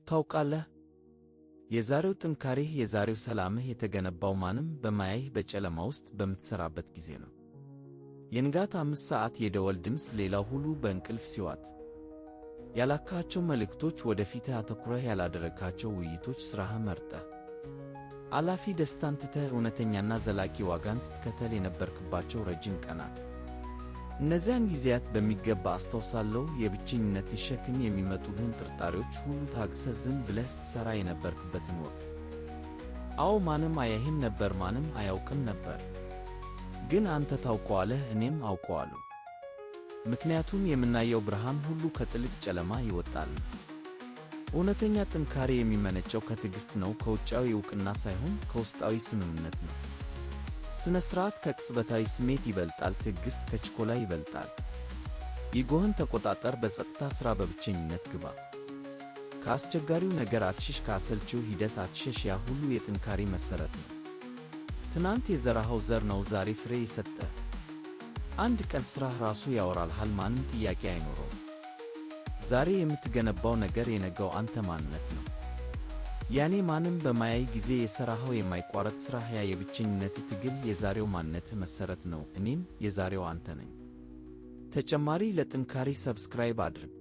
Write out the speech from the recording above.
ታውቃለህ፣ የዛሬው ጥንካሬህ የዛሬው ሰላምህ የተገነባው ማንም በማያይህ በጨለማ ውስጥ በምትሠራበት ጊዜ ነው። የንጋት 5 ሰዓት የደወል ድምፅ፣ ሌላው ሁሉ በእንቅልፍ ሲዋጥ፣ ያላካቸው መልእክቶች፣ ወደፊትህ አተኩረህ ያላደረግካቸው ውይይቶች፣ ሥራህን መርጠህ አላፊ ደስታን ትተህ እውነተኛና ዘላቂ ዋጋን ስትከተል የነበርክባቸው ረጅም ቀናት። እነዚያን ጊዜያት በሚገባ አስታውሳለሁ። የብቸኝነትህ ሸክም፣ የሚመጡልህን ጥርጣሬዎች ሁሉ ታግሰህ ዝም ብለህ ስትሠራ የነበርክበትን ወቅት። አዎ፣ ማንም አያይህም ነበር፣ ማንም አያውቅም ነበር። ግን አንተ ታውቀዋለህ፣ እኔም አውቀዋለሁ። ምክንያቱም የምናየው ብርሃን ሁሉ ከጥልቅ ጨለማ ይወጣል። እውነተኛ ጥንካሬ የሚመነጨው ከትዕግሥት ነው፣ ከውጫዊ ዕውቅና ሳይሆን ከውስጣዊ ስምምነት ነው። ሥነ ሥርዓት ከቅጽበታዊ ስሜት ይበልጣል። ትዕግሥት ከችኮላ ይበልጣል። ኢጎህን ተቆጣጠር። በጸጥታ ሥራ፣ በብቸኝነት ግባ። ከአስቸጋሪው ነገር አትሽሽ፣ ከአሰልቺው ሂደት አትሸሽ። ያ ሁሉ የጥንካሬ መሠረት ነው። ትናንት የዘራኸው ዘር ነው ዛሬ ፍሬ የሰጠህ። አንድ ቀን ሥራህ ራሱ ያወራልሃል፣ ማንም ጥያቄ አይኖረውም። ዛሬ የምትገነባው ነገር የነገው አንተ ማንነት ነው። ያኔ ማንም በማያይ ጊዜ የሠራኸው የማይቋረጥ ሥራህ፣ ያ የብቸኝነት ትግል የዛሬው ማንነትህ መሠረት ነው። እኔም የዛሬው አንተ ነኝ። ተጨማሪ ለጥንካሬ ሰብስክራይብ አድርግ።